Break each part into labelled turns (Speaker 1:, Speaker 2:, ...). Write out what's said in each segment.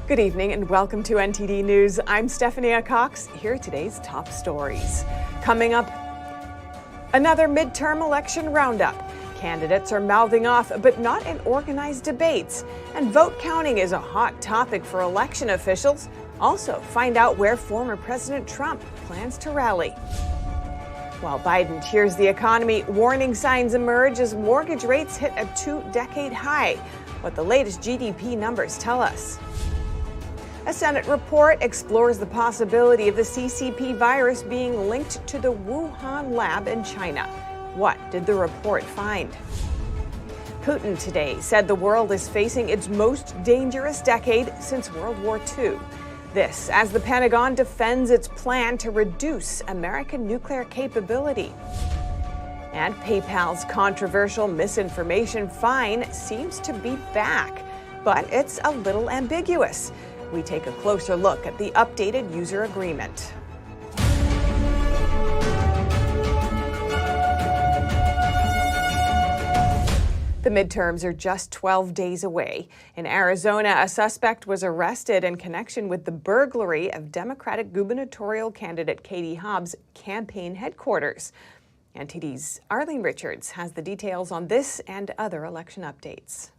Speaker 1: Good evening and welcome to NTD News. I'm Stephanie Cox. Here are today's top stories. Coming up, another midterm election roundup. Candidates are mouthing off, but not in organized debates. And vote counting is a hot topic for election officials. Also, find out where former President Trump plans to rally. While Biden cheers the economy, warning signs emerge as mortgage rates hit a 2-decade high. What the latest GDP numbers tell us. A Senate report explores the possibility of the CCP virus being linked to the Wuhan lab in China. What did the report find? Putin today said the world is facing its most dangerous decade since World War II. This as the Pentagon defends its plan to reduce American nuclear capability. And PayPal's controversial misinformation fine seems to be back, but it's a little ambiguous. We take a closer look at the updated user agreement. The midterms are just 12 days away. In Arizona, a suspect was arrested in connection with the burglary of Democratic gubernatorial candidate Katie Hobbs' campaign headquarters. NTD's Arlene Richards has the details on this and other election updates.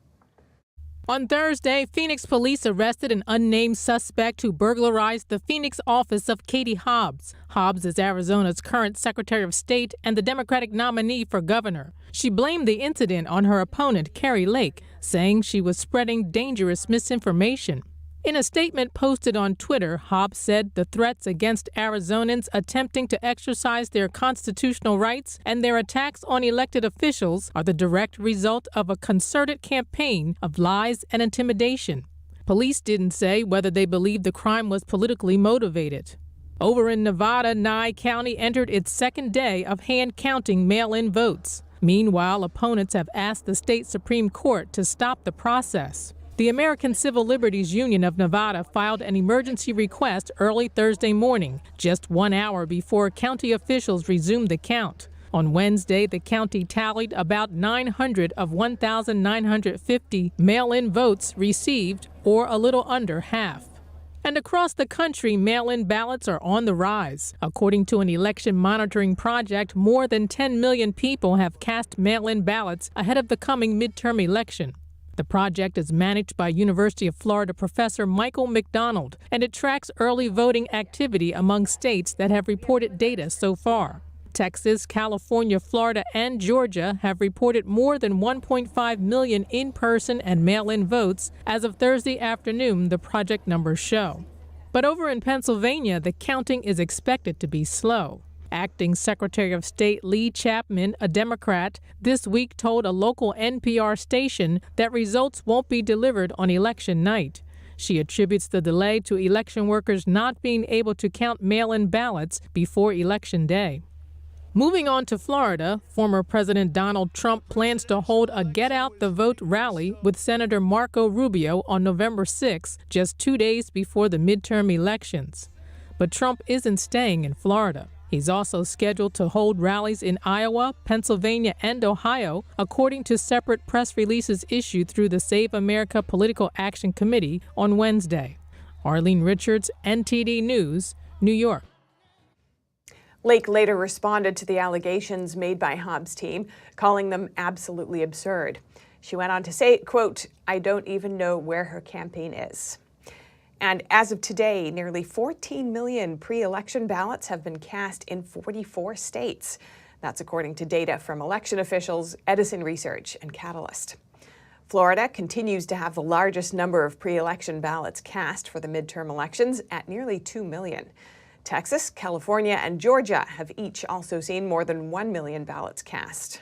Speaker 2: On Thursday, Phoenix police arrested an unnamed suspect who burglarized the Phoenix office of Katie Hobbs. Hobbs is Arizona's current Secretary of State and the Democratic nominee for governor. She blamed the incident on her opponent, Kari Lake, saying she was spreading dangerous misinformation. In a statement posted on Twitter, Hobbs said the threats against Arizonans attempting to exercise their constitutional rights and their attacks on elected officials are the direct result of a concerted campaign of lies and intimidation. Police didn't say whether they believe the crime was politically motivated. Over in Nevada, Nye County entered its second day of hand-counting mail-in votes. Meanwhile, opponents have asked the state Supreme Court to stop the process. The American Civil Liberties Union of Nevada filed an emergency request early Thursday morning, just 1 hour before county officials resumed the count. On Wednesday, the county tallied about 900 of 1,950 mail-in votes received, or a little under half. And across the country, mail-in ballots are on the rise. According to an election monitoring project, more than 10 million people have cast mail-in ballots ahead of the coming midterm election. The project is managed by University of Florida professor Michael McDonald, and it tracks early voting activity among states that have reported data so far. Texas, California, Florida, and Georgia have reported more than 1.5 million in-person and mail-in votes as of Thursday afternoon, the project numbers show. But over in Pennsylvania, the counting is expected to be slow. Acting Secretary of State Lee Chapman, a Democrat, this week told a local NPR station that results won't be delivered on election night. She attributes the delay to election workers not being able to count mail-in ballots before Election Day. Moving on to Florida, former President Donald Trump plans to hold a Get Out the Vote rally with Senator Marco Rubio on November 6, just 2 days before the midterm elections. But Trump isn't staying in Florida. He's also scheduled to hold rallies in Iowa, Pennsylvania, and Ohio, according to separate press releases issued through the Save America Political Action Committee on Wednesday. Arlene Richards, NTD News, New York.
Speaker 1: Lake later responded to the allegations made by Hobbs' team, calling them absolutely absurd. She went on to say, quote, "I don't even know where her campaign is." And as of today, nearly 14 million pre-election ballots have been cast in 44 states. That's according to data from election officials, Edison Research, and Catalyst. Florida continues to have the largest number of pre-election ballots cast for the midterm elections at nearly 2 million. Texas, California, and Georgia have each also seen more than 1 million ballots cast.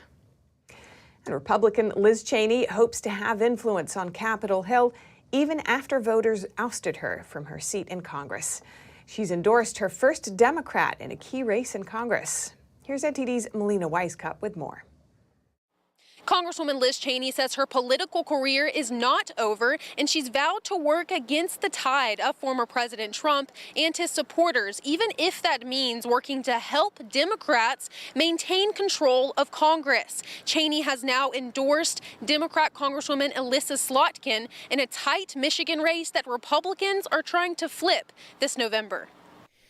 Speaker 1: And Republican Liz Cheney hopes to have influence on Capitol Hill even after voters ousted her from her seat in Congress. She's endorsed her first Democrat in a key race in Congress. Here's NTD's Melina Weisskopf with more.
Speaker 3: Congresswoman Liz Cheney says her political career is not over, and she's vowed to work against the tide of former President Trump and his supporters, even if that means working to help Democrats maintain control of Congress. Cheney has now endorsed Democrat Congresswoman Elissa Slotkin in a tight Michigan race that Republicans are trying to flip this November.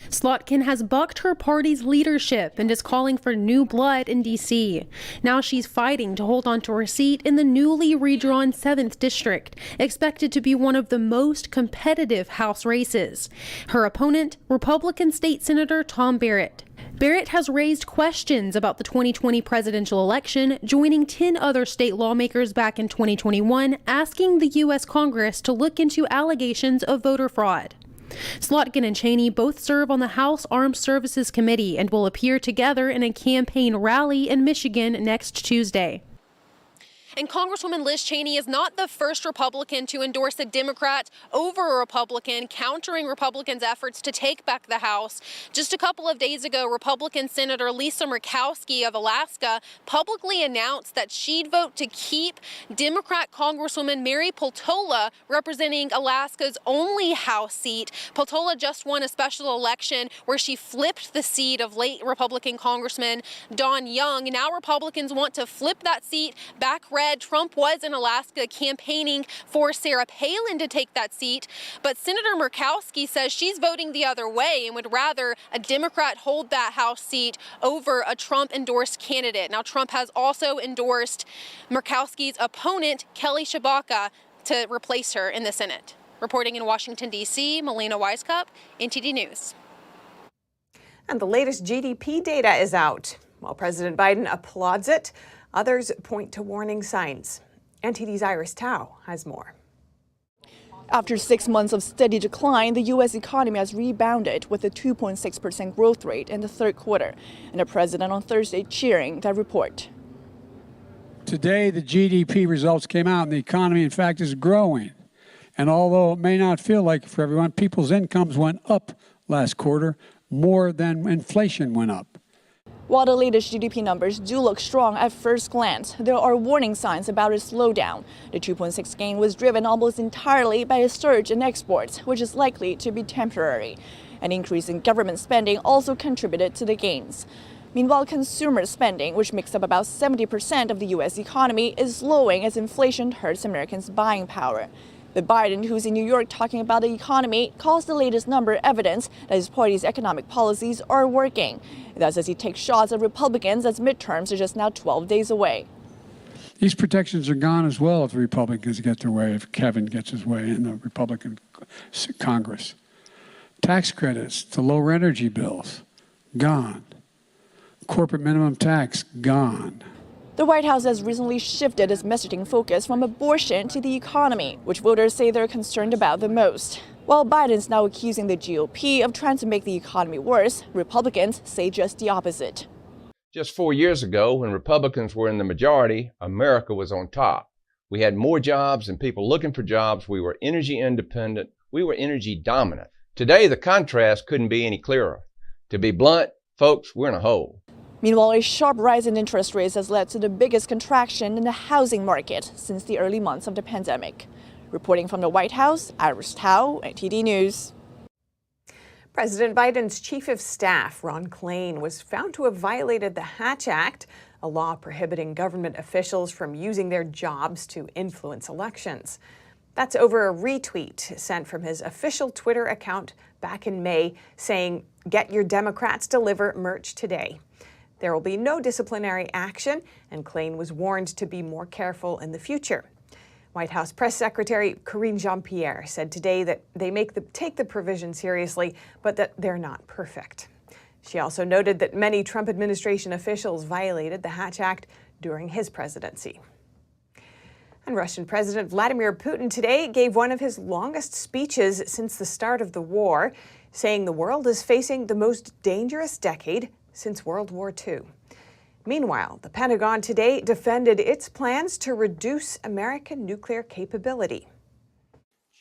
Speaker 4: Slotkin has bucked her party's leadership and is calling for new blood in D.C. Now she's fighting to hold on to her seat in the newly redrawn 7th District, expected to be one of the most competitive House races. Her opponent, Republican State Senator Tom Barrett. Barrett has raised questions about the 2020 presidential election, joining 10 other state lawmakers back in 2021, asking the U.S. Congress to look into allegations of voter fraud. Slotkin and Cheney both serve on the House Armed Services Committee and will appear together in a campaign rally in Michigan next Tuesday.
Speaker 3: And Congresswoman Liz Cheney is not the first Republican to endorse a Democrat over a Republican, countering Republicans' efforts to take back the House. Just a couple of days ago, Republican Senator Lisa Murkowski of Alaska publicly announced that she'd vote to keep Democrat Congresswoman Mary Peltola representing Alaska's only House seat. Peltola just won a special election where she flipped the seat of late Republican Congressman Don Young. Now Republicans want to flip that seat back red. Trump was in Alaska campaigning for Sarah Palin to take that seat, but Senator Murkowski says she's voting the other way and would rather a Democrat hold that House seat over a Trump-endorsed candidate. Now, Trump has also endorsed Murkowski's opponent, Kelly Tshibaka, to replace her in the Senate. Reporting in Washington, D.C., Melina Weisskopf, NTD News.
Speaker 1: And the latest GDP data is out. While President Biden applauds it, others point to warning signs. NTD's Iris Tao has more.
Speaker 5: After 6 months of steady decline, the U.S. economy has rebounded with a 2.6% growth rate in the third quarter, and the president on Thursday cheering that report.
Speaker 6: Today, the GDP results came out, and the economy, in fact, is growing. And although it may not feel like it for everyone, people's incomes went up last quarter more than inflation went up.
Speaker 5: While the latest GDP numbers do look strong at first glance, there are warning signs about a slowdown. The 2.6 gain was driven almost entirely by a surge in exports, which is likely to be temporary. An increase in government spending also contributed to the gains. Meanwhile, consumer spending, which makes up about 70% of the U.S. economy, is slowing as inflation hurts Americans' buying power. But Biden, who's in New York talking about the economy, calls the latest number evidence that his party's economic policies are working. Thus, as he takes shots at Republicans as midterms are just now 12 days away.
Speaker 6: These protections are gone as well if the Republicans get their way, if Kevin gets his way in the Republican Congress. Tax credits to lower energy bills, gone. Corporate minimum tax, gone.
Speaker 5: The White House has recently shifted its messaging focus from abortion to the economy, which voters say they're concerned about the most. While Biden's now accusing the GOP of trying to make the economy worse, Republicans say just the opposite.
Speaker 7: Just 4 years ago, when Republicans were in the majority, America was on top. We had more jobs and people looking for jobs. We were energy independent. We were energy dominant. Today, the contrast couldn't be any clearer. To be blunt, folks, we're in a hole.
Speaker 5: Meanwhile, a sharp rise in interest rates has led to the biggest contraction in the housing market since the early months of the pandemic. Reporting from the White House, Iris Tao, NTD News.
Speaker 1: President Biden's chief of staff, Ron Klain, was found to have violated the Hatch Act, a law prohibiting government officials from using their jobs to influence elections. That's over a retweet sent from his official Twitter account back in May saying, "Get your Democrats deliver merch today." There will be no disciplinary action, and Klain was warned to be more careful in the future. White House Press Secretary Karine Jean-Pierre said today that they take the provision seriously, but that they're not perfect. She also noted that many Trump administration officials violated the Hatch Act during his presidency. And Russian President Vladimir Putin today gave one of his longest speeches since the start of the war, saying the world is facing the most dangerous decade since World War II. Meanwhile, the Pentagon today defended its plans to reduce American nuclear capability.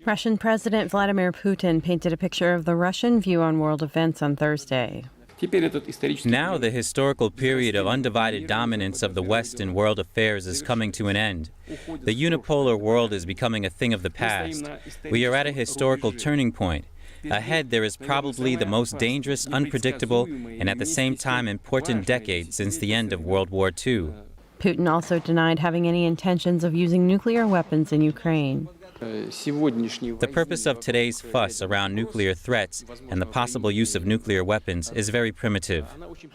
Speaker 8: Russian President Vladimir Putin painted a picture of the Russian view on world events on Thursday. Now the historical period of undivided dominance of the West in world affairs is coming to an end. The unipolar world is becoming a thing of the past. We are at a historical turning point. Ahead, there is probably the most dangerous, unpredictable, and at the same time important decade since the end of World War II.
Speaker 9: Putin also denied having any intentions of using nuclear weapons in Ukraine.
Speaker 8: The purpose of today's fuss around nuclear threats and the possible use of nuclear weapons is very primitive.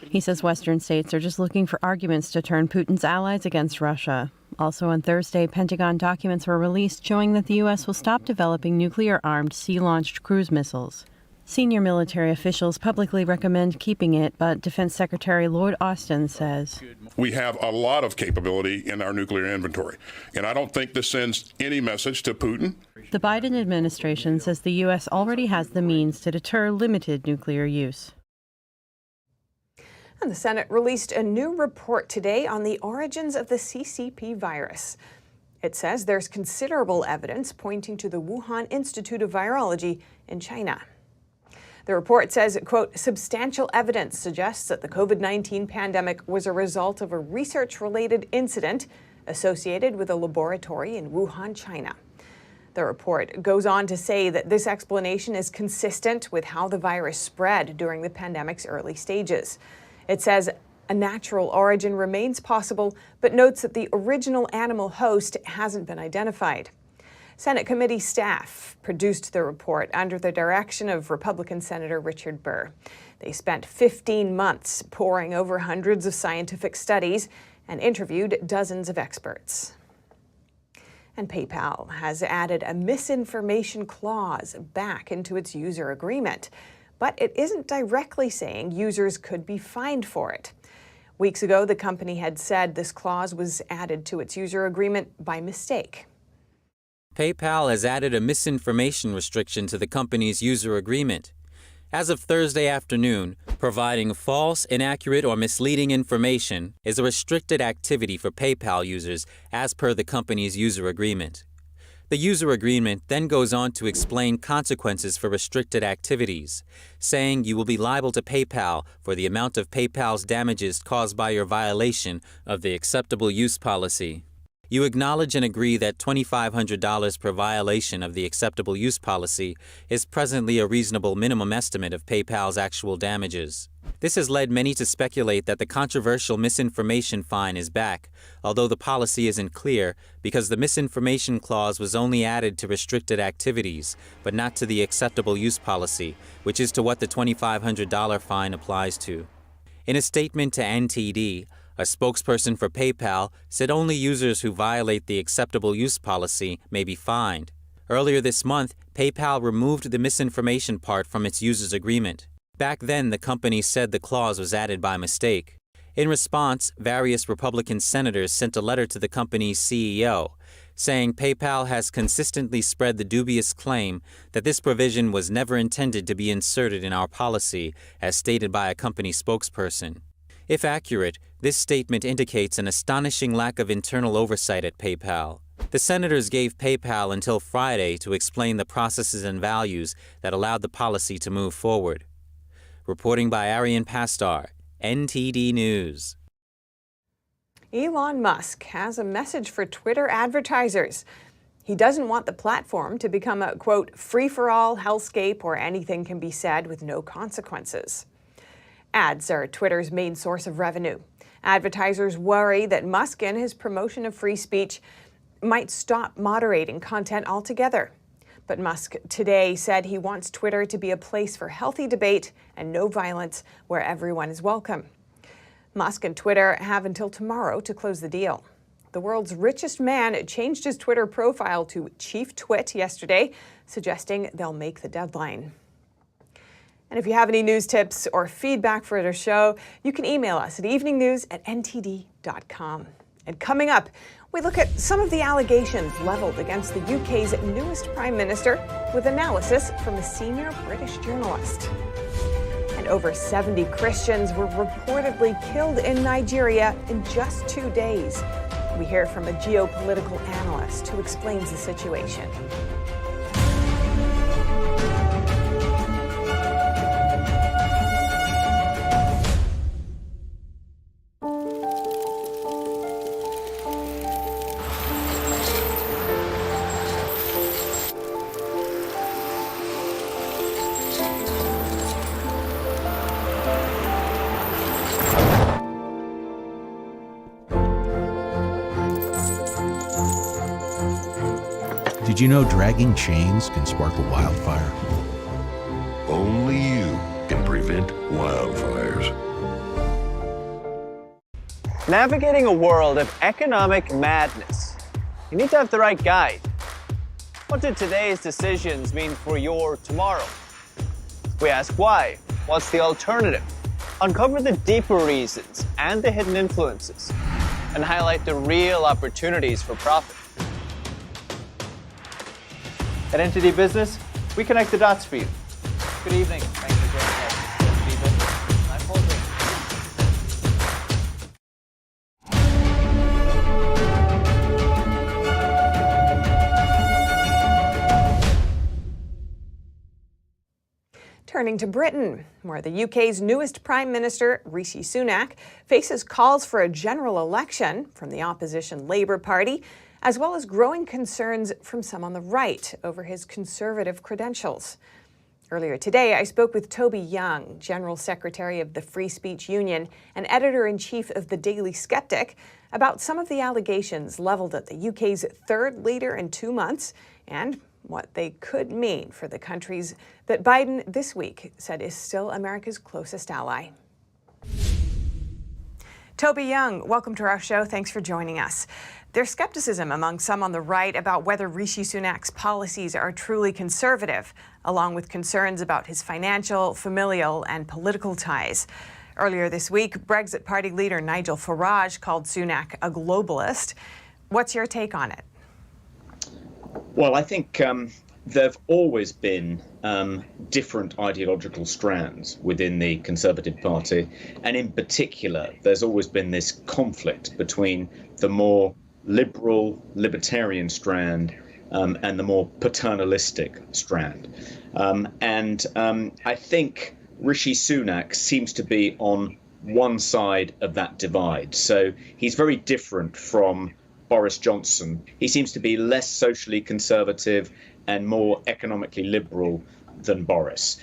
Speaker 9: He says Western states are just looking for arguments to turn Putin's allies against Russia. Also on Thursday, Pentagon documents were released showing that the U.S. will stop developing nuclear-armed sea-launched cruise missiles. Senior military officials publicly recommend keeping it, but Defense Secretary Lloyd Austin says,
Speaker 10: "We have a lot of capability in our nuclear inventory, and I don't think this sends any message to Putin."
Speaker 9: The Biden administration says the U.S. already has the means to deter limited nuclear use.
Speaker 1: And the Senate released a new report today on the origins of the CCP virus. It says there's considerable evidence pointing to the Wuhan Institute of Virology in China. The report says, quote, substantial evidence suggests that the COVID-19 pandemic was a result of a research-related incident associated with a laboratory in Wuhan, China. The report goes on to say that this explanation is consistent with how the virus spread during the pandemic's early stages. It says a natural origin remains possible, but notes that the original animal host hasn't been identified. Senate committee staff produced the report under the direction of Republican Senator Richard Burr. They spent 15 months poring over hundreds of scientific studies and interviewed dozens of experts. And PayPal has added a misinformation clause back into its user agreement, but it isn't directly saying users could be fined for it. Weeks ago, the company had said this clause was added to its user agreement by mistake.
Speaker 8: PayPal has added a misinformation restriction to the company's user agreement. As of Thursday afternoon, providing false, inaccurate, or misleading information is a restricted activity for PayPal users as per the company's user agreement. The user agreement then goes on to explain consequences for restricted activities, saying you will be liable to PayPal for the amount of PayPal's damages caused by your violation of the acceptable use policy. You acknowledge and agree that $2,500 per violation of the acceptable use policy is presently a reasonable minimum estimate of PayPal's actual damages. This has led many to speculate that the controversial misinformation fine is back, although the policy isn't clear because the misinformation clause was only added to restricted activities, but not to the acceptable use policy, which is to what the $2,500 fine applies to. In a statement to NTD, a spokesperson for PayPal said only users who violate the acceptable use policy may be fined. Earlier this month, PayPal removed the misinformation part from its users agreement. Back then, the company said the clause was added by mistake. In response, various Republican senators sent a letter to the company's CEO, saying PayPal has consistently spread the dubious claim that this provision was never intended to be inserted in our policy, as stated by a company spokesperson. If accurate, this statement indicates an astonishing lack of internal oversight at PayPal. The senators gave PayPal until Friday to explain the processes and values that allowed the policy to move forward. Reporting by Arian Pastar, NTD News.
Speaker 1: Elon Musk has a message for Twitter advertisers. He doesn't want the platform to become a, quote, free-for-all hellscape where anything can be said with no consequences. Ads are Twitter's main source of revenue. Advertisers worry that Musk and his promotion of free speech might stop moderating content altogether. But Musk today said he wants Twitter to be a place for healthy debate and no violence where everyone is welcome. Musk and Twitter have until tomorrow to close the deal. The world's richest man changed his Twitter profile to Chief Twit yesterday, suggesting they'll make the deadline. And if you have any news tips or feedback for the show, you can email us at eveningnews@ntd.com. And coming up, we look at some of the allegations leveled against the UK's newest Prime Minister with analysis from a senior British journalist. And over 70 Christians were reportedly killed in Nigeria in just 2 days. We hear from a geopolitical analyst who explains the situation.
Speaker 11: Did you know dragging chains can spark a wildfire?
Speaker 12: Only you can prevent wildfires.
Speaker 13: Navigating a world of economic madness, you need to have the right guide. What do today's decisions mean for your tomorrow? We ask why. What's the alternative? Uncover the deeper reasons and the hidden influences, and highlight the real opportunities for profit. At NTD Business, we connect the dots for you. Good evening. Thanks for joining us. NTD Business. I'm Paul Green.
Speaker 1: Turning to Britain, where the UK's newest Prime Minister, Rishi Sunak, faces calls for a general election from the opposition Labour Party, as well as growing concerns from some on the right over his conservative credentials. Earlier today, I spoke with Toby Young, General Secretary of the Free Speech Union and Editor-in-Chief of the Daily Skeptic, about some of the allegations leveled at the UK's third leader in 2 months and what they could mean for the countries that Biden this week said is still America's closest ally. Toby Young, welcome to our show. Thanks for joining us. There's skepticism among some on the right about whether Rishi Sunak's policies are truly conservative, along with concerns about his financial, familial, and political ties. Earlier this week, Brexit Party leader Nigel Farage called Sunak a globalist. What's your take on it?
Speaker 14: Well, I think there have always been different ideological strands within the Conservative Party. And in particular, there's always been this conflict between the more liberal, libertarian strand and the more paternalistic strand. I think Rishi Sunak seems to be on one side of that divide. So he's very different from Boris Johnson. He seems to be less socially conservative and more economically liberal than Boris.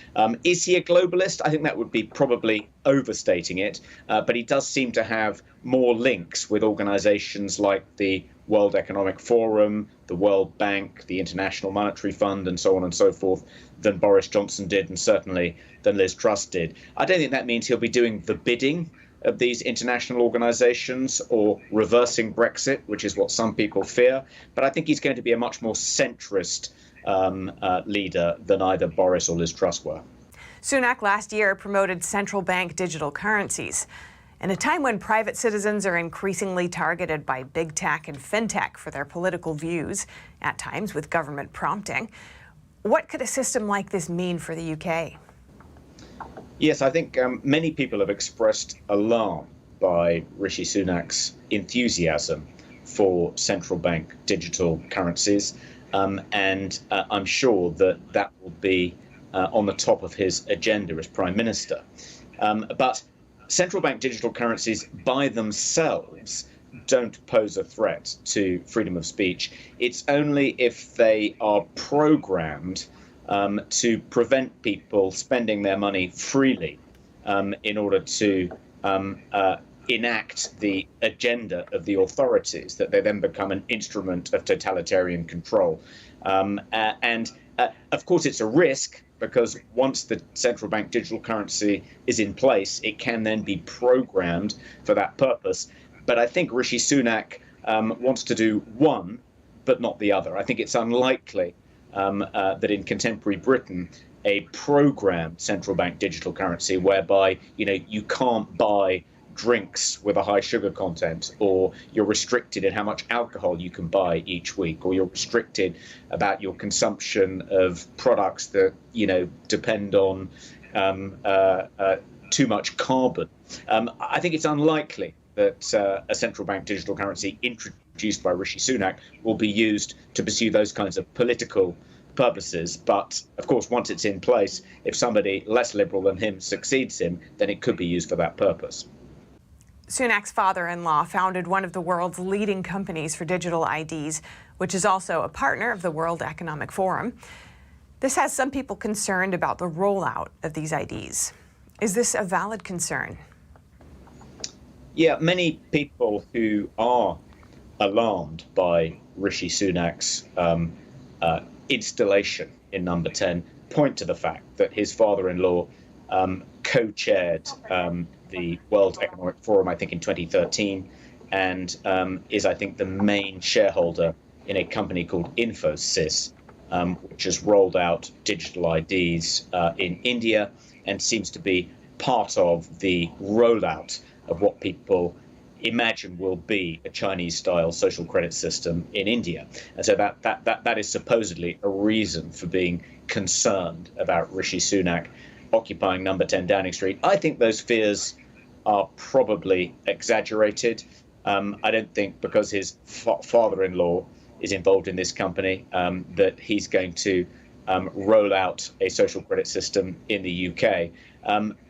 Speaker 14: Is he a globalist? I think that would be probably overstating it, but he does seem to have more links with organizations like the World Economic Forum, the World Bank, the International Monetary Fund, and so on and so forth, than Boris Johnson did, and certainly than Liz Truss did. I don't think that means he'll be doing the bidding of these international organizations or reversing Brexit, which is what some people fear. But I think he's going to be a much more centrist leader than either Boris or Liz Truss were.
Speaker 1: Sunak last year promoted central bank digital currencies. In a time when private citizens are increasingly targeted by big tech and fintech for their political views, at times with government prompting, what could a system like this mean for the UK?
Speaker 14: Yes, I think many people have expressed alarm by Rishi Sunak's enthusiasm for central bank digital currencies. And I'm sure that will be on the top of his agenda as Prime Minister. But central bank digital currencies by themselves don't pose a threat to freedom of speech. It's only if they are programmed to prevent people spending their money freely in order to enact the agenda of the authorities that they then become an instrument of totalitarian control. Of course, it's a risk because once the central bank digital currency is in place, it can then be programmed for that purpose. But I think Rishi Sunak wants to do one, but not the other. I think it's unlikely that in contemporary Britain, a programmed central bank digital currency whereby you can't buy drinks with a high sugar content, or you're restricted in how much alcohol you can buy each week, or you're restricted about your consumption of products that depend on too much carbon. I think it's unlikely that a central bank digital currency introduced by Rishi Sunak will be used to pursue those kinds of political purposes. But of course, once it's in place, if somebody less liberal than him succeeds him, then it could be used for that purpose.
Speaker 1: Sunak's father-in-law founded one of the world's leading companies for digital IDs, which is also a partner of the World Economic Forum. This has some people concerned about the rollout of these IDs. Is this a valid concern?
Speaker 14: Yeah, many people who are alarmed by Rishi Sunak's installation in number 10 point to the fact that his father-in-law co-chaired the World Economic Forum, I think, in 2013, and is, I think, the main shareholder in a company called Infosys, which has rolled out digital IDs in India and seems to be part of the rollout of what people imagine will be a Chinese-style social credit system in India. And so that is supposedly a reason for being concerned about Rishi Sunak occupying number 10 Downing Street. I think those fears are probably exaggerated. I don't think because his father-in-law is involved in this company that he's going to roll out a social credit system in the UK.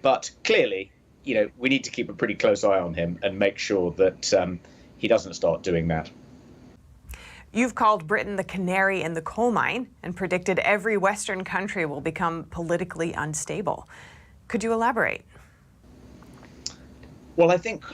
Speaker 14: But clearly, we need to keep a pretty close eye on him and make sure that he doesn't start doing that.
Speaker 1: You've called Britain the canary in the coal mine and predicted every Western country will become politically unstable. Could you elaborate?
Speaker 14: Well, I think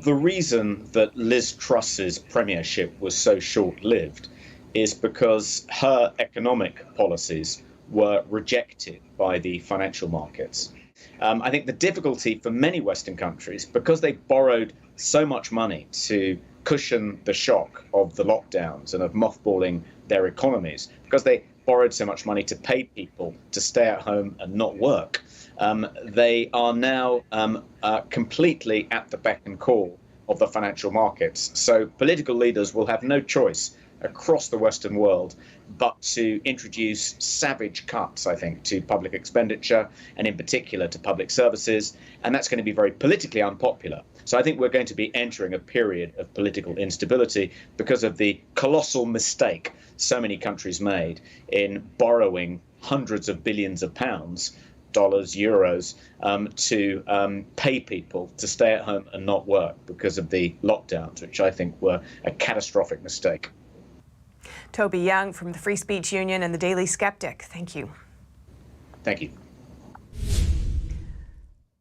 Speaker 14: the reason that Liz Truss's premiership was so short-lived is because her economic policies were rejected by the financial markets. I think the difficulty for many Western countries, because they borrowed so much money to cushion the shock of the lockdowns and of mothballing their economies, because they borrowed so much money to pay people to stay at home and not work, they are now completely at the beck and call of the financial markets. So political leaders will have no choice across the Western world but to introduce savage cuts, I think, to public expenditure and in particular to public services. And that's going to be very politically unpopular. So I think we're going to be entering a period of political instability because of the colossal mistake so many countries made in borrowing hundreds of billions of pounds, dollars, euros, to pay people to stay at home and not work because of the lockdowns, which I think were a catastrophic mistake.
Speaker 1: Toby Young from the Free Speech Union and the Daily Skeptic, thank you.
Speaker 14: Thank you.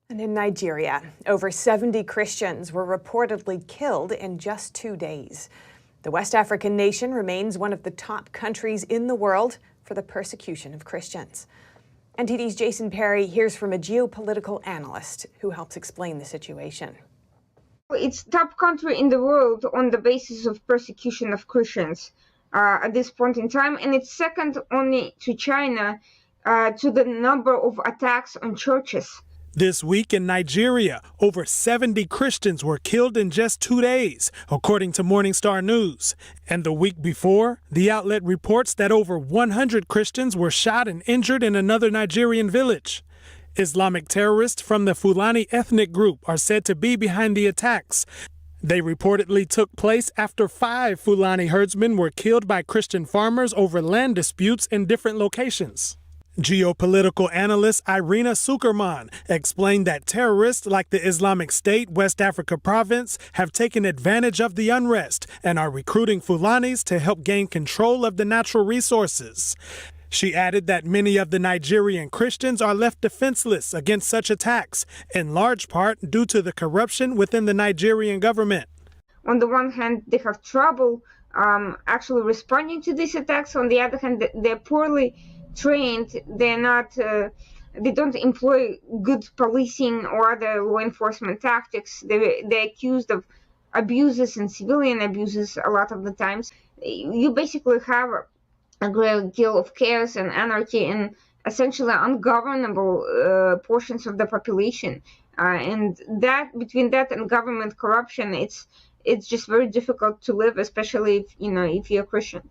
Speaker 1: And in Nigeria, over 70 Christians were reportedly killed in just 2 days. The West African nation remains one of the top countries in the world for the persecution of Christians. NTD's Jason Perry hears from a geopolitical analyst who helps explain the situation.
Speaker 15: It's top country in the world on the basis of persecution of Christians at this point in time, and it's second only to China to the number of attacks on churches.
Speaker 16: This week in Nigeria, over 70 Christians were killed in just 2 days, according to Morningstar News. And the week before, the outlet reports that over 100 Christians were shot and injured in another Nigerian village. Islamic terrorists from the Fulani ethnic group are said to be behind the attacks. They reportedly took place after 5 Fulani herdsmen were killed by Christian farmers over land disputes in different locations. Geopolitical analyst Irina Sukerman explained that terrorists like the Islamic State West Africa province have taken advantage of the unrest and are recruiting Fulanis to help gain control of the natural resources. She added that many of the Nigerian Christians are left defenseless against such attacks, in large part due to the corruption within the Nigerian government.
Speaker 15: On the one hand, they have trouble actually responding to these attacks. On the other hand, they're poorly trained. They're not. They don't employ good policing or other law enforcement tactics. They're accused of abuses and civilian abuses a lot of the times. You basically have a great deal of chaos and anarchy and essentially ungovernable portions of the population. And that between that and government corruption, it's just very difficult to live, especially if you're a Christian.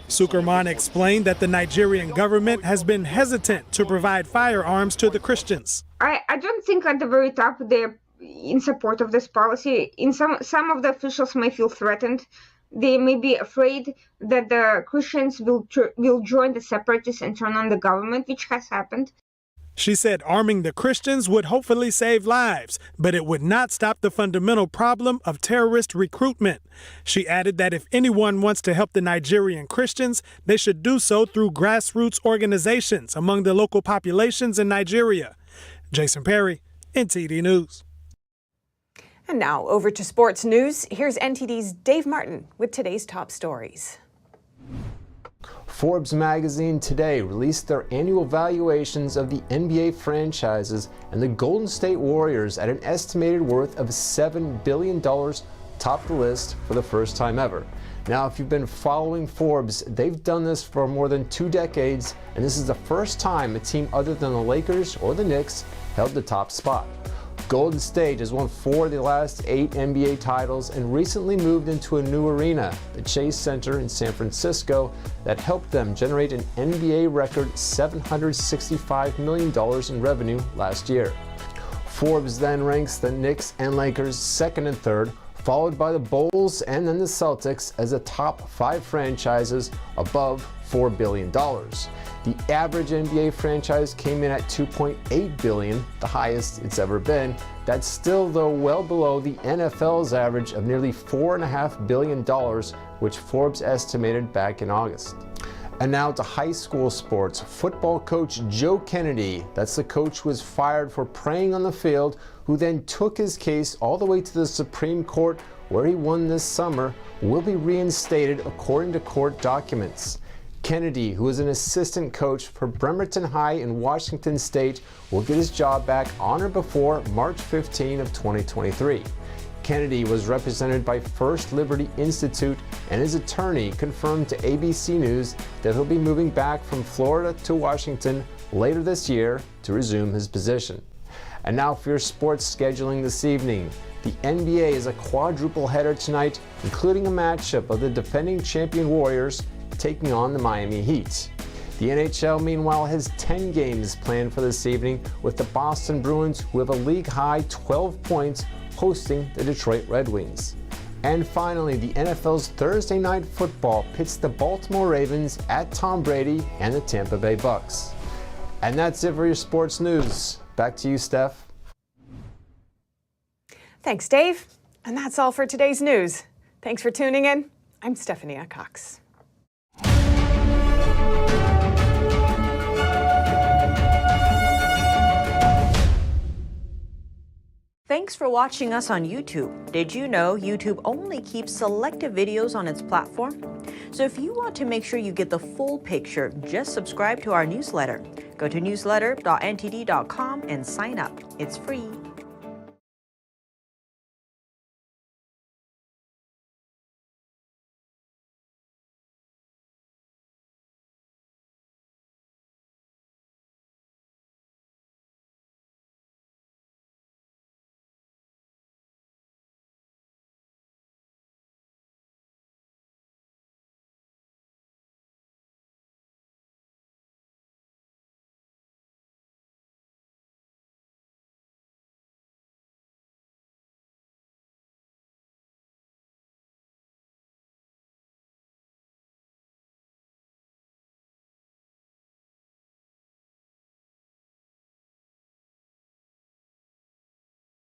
Speaker 16: Sukerman explained that the Nigerian government has been hesitant to provide firearms to the Christians.
Speaker 15: I don't think at the very top they're in support of this policy. In some of the officials may feel threatened. They may be afraid that the Christians will join the separatists and turn on the government, which has happened.
Speaker 16: She said arming the Christians would hopefully save lives, but it would not stop the fundamental problem of terrorist recruitment. She added that if anyone wants to help the Nigerian Christians, they should do so through grassroots organizations among the local populations in Nigeria. Jason Perry, NTD News.
Speaker 1: And now over to sports news. Here's NTD's Dave Martin with today's top stories.
Speaker 17: Forbes magazine today released their annual valuations of the NBA franchises, and the Golden State Warriors, at an estimated worth of $7 billion, topped the list for the first time ever. Now, if you've been following Forbes, they've done this for more than 2 decades, and this is the first time a team other than the Lakers or the Knicks held the top spot. Golden State has won 4 of the last 8 NBA titles and recently moved into a new arena, the Chase Center in San Francisco, that helped them generate an NBA record $765 million in revenue last year. Forbes then ranks the Knicks and Lakers second and third, followed by the Bulls and then the Celtics as the top 5 franchises above $4 billion. The average NBA franchise came in at $2.8 billion, the highest it's ever been. That's still, though, well below the NFL's average of nearly $4.5 billion, which Forbes estimated back in August. And now to high school sports. Football coach Joe Kennedy, that's the coach who was fired for praying on the field, who then took his case all the way to the Supreme Court, where he won this summer, will be reinstated according to court documents. Kennedy, who is an assistant coach for Bremerton High in Washington State, will get his job back on or before March 15 of 2023. Kennedy was represented by First Liberty Institute, and his attorney confirmed to ABC News that he'll be moving back from Florida to Washington later this year to resume his position. And now for your sports scheduling this evening. The NBA is a quadruple header tonight, including a matchup of the defending champion Warriors taking on the Miami Heat. The NHL, meanwhile, has 10 games planned for this evening, with the Boston Bruins, who have a league-high 12 points, hosting the Detroit Red Wings. And finally, the NFL's Thursday Night Football pits the Baltimore Ravens at Tom Brady and the Tampa Bay Bucks. And that's it for your sports news. Back to you, Steph.
Speaker 1: Thanks, Dave. And that's all for today's news. Thanks for tuning in. I'm Stephanie Cox.
Speaker 18: Thanks for watching us on YouTube. Did you know YouTube only keeps selective videos on its platform? So if you want to make sure you get the full picture, just subscribe to our newsletter. Go to newsletter.ntd.com and sign up. It's free.